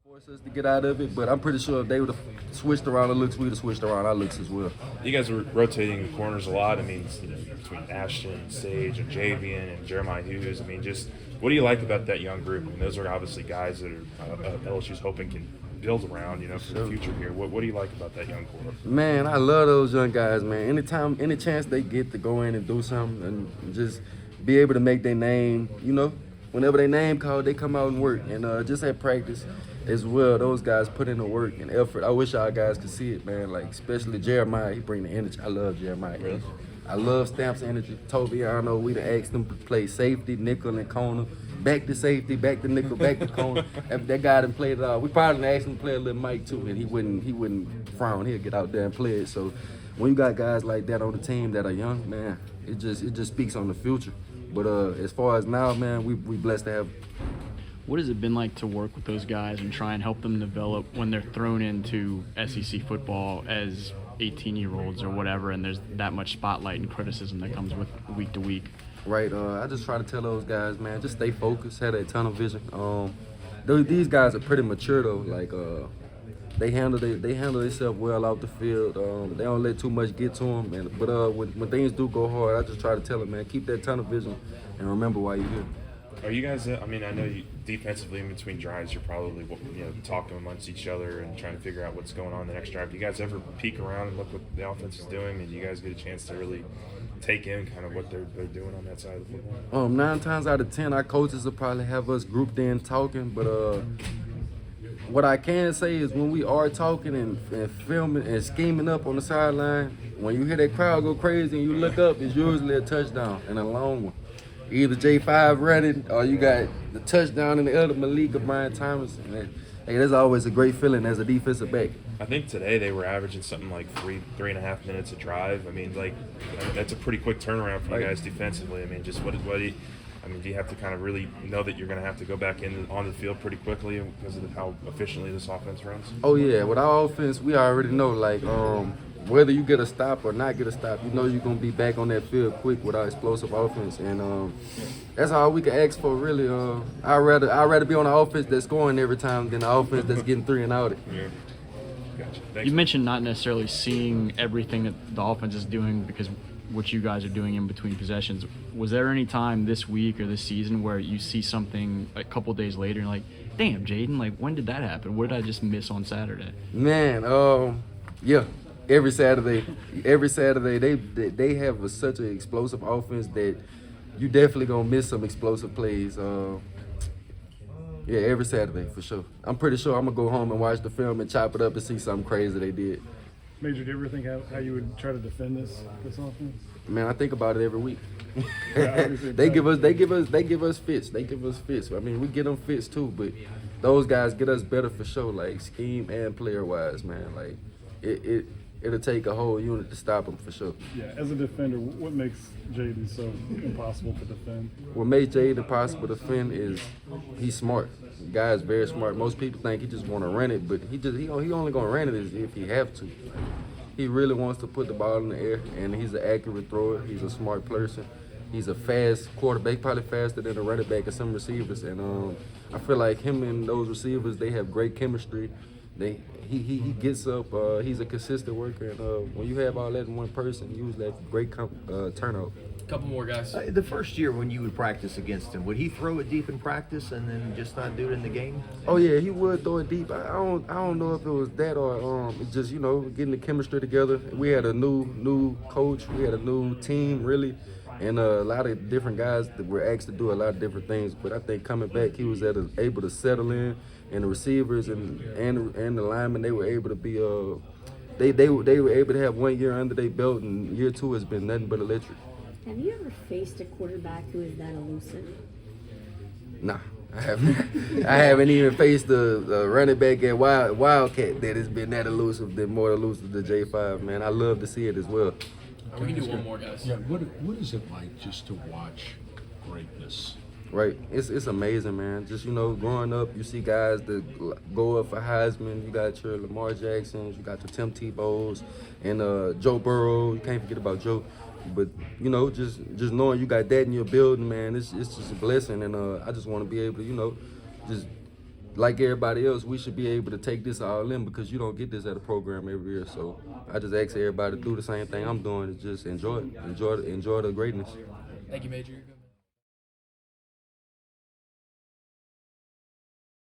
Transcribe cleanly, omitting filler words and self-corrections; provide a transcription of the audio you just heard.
Force us to get out of it, but I'm pretty sure if they would have switched around the looks, we'd have switched around our looks as well. You guys were rotating the corners a lot. I mean, between Ashton, Sage, and Javian, and Jeremiah Hughes. I mean, just what do you like about that young group? I mean, those are obviously guys that LSU's hoping can build around, for the future here. What do you like about that young core? Man, I love those young guys, man. Anytime, any chance they get to go in and do something and just be able to make their name, whenever their name called, they come out and work. And just at practice as well, those guys put in the work and effort. I wish our guys could see it, man. Like, especially Jeremiah, he bring the energy. I love Jeremiah. Really? I love Stamp's energy. Toby, I know we done asked him to play safety, nickel, and corner. Back to safety, back to nickel, back to corner. That guy done played it all. We probably done asked him to play a little Mike too, and he wouldn't frown. He'll get out there and play it. So when you got guys like that on the team that are young, man, it just speaks on the future. But as far as now, man, we blessed to have. What has it been like to work with those guys and try and help them develop when they're thrown into SEC football as 18-year-olds or whatever, and there's that much spotlight and criticism that comes with week to week? Right. I just try to tell those guys, man, just stay focused, have that tunnel vision. These guys are pretty mature though. Like they handle themselves well out the field. They don't let too much get to them. But when things do go hard, I just try to tell them, man, keep that tunnel vision and remember why you're here. Are you guys? I mean, I know you defensively in between drives, you're probably talking amongst each other and trying to figure out what's going on the next drive. Do you guys ever peek around and look what the offense is doing, and do you guys get a chance to really take in kind of what they're doing on that side of the football? 9 times out of 10, our coaches will probably have us grouped in talking, but what I can say is when we are talking and filming and scheming up on the sideline, when you hear that crowd go crazy and you look up, it's usually a touchdown and a long one. Either J5 running or you got the touchdown in the other Malik or Brian Thomas. And hey, that's always a great feeling as a defensive back. I think today they were averaging something like three and a half minutes a drive. I mean, that's a pretty quick turnaround for you guys defensively. I mean, just do you have to kind of really know that you're going to have to go back on the field pretty quickly because of how efficiently this offense runs? Oh yeah, with our offense, we already know whether you get a stop or not get a stop, you're going to be back on that field quick with our explosive offense, and that's all we can ask for, really. I'd rather be on an offense that's scoring every time than an offense that's getting 3 and out. Yeah. Gotcha. Thanks. You mentioned not necessarily seeing everything that the offense is doing because what you guys are doing in between possessions. Was there any time this week or this season where you see something a couple days later and you're like, damn, Jayden, like, when did that happen? What did I just miss on Saturday? Man, yeah. Every Saturday, they have such an explosive offense that you definitely gonna miss some explosive plays. Yeah, every Saturday for sure. I'm pretty sure I'm gonna go home and watch the film and chop it up and see something crazy they did. Major, do you ever think how you would try to defend this offense? Man, I think about it every week. Yeah, they give us fits. They give us fits. I mean, we get them fits too, but those guys get us better for sure, like scheme and player wise, man. Like it'll take a whole unit to stop him for sure. Yeah, as a defender, what makes Jayden so impossible to defend? What makes Jayden impossible to defend is he's smart. The guy is very smart. Most people think he just want to run it, but he only gonna run it if he have to. He really wants to put the ball in the air, and he's an accurate thrower. He's a smart person. He's a fast quarterback, probably faster than a running back and some receivers. And I feel like him and those receivers, they have great chemistry. He gets up. He's a consistent worker, and when you have all that in one person, usually that's great turnout. Couple more guys. The first year when you would practice against him, would he throw it deep in practice and then just not do it in the game? Oh yeah, he would throw it deep. I don't know if it was that or it's just getting the chemistry together. We had a new coach. We had a new team really, and a lot of different guys that were asked to do a lot of different things. But I think coming back, he was able to settle in, and the receivers and the linemen, they were able to be they were able to have 1 year under their belt, and year 2 has been nothing but electric. Have you ever faced a quarterback who is that elusive? Nah, I haven't. I haven't even faced the running back at Wildcat that has been that elusive, more elusive than J5, man. I love to see it as well. We can do one more, guys. Yeah, what is it like just to watch greatness? Right, it's amazing, man. Just growing up, you see guys that go up for Heisman. You got your Lamar Jacksons, you got your Tim Tebow's, and Joe Burrow. You can't forget about Joe. But just knowing you got that in your building, man, it's just a blessing, and I just want to be able to, just like everybody else, we should be able to take this all in because you don't get this at a program every year. So I just ask everybody to do the same thing I'm doing. Is just enjoy it, enjoy the greatness. Thank you, Major.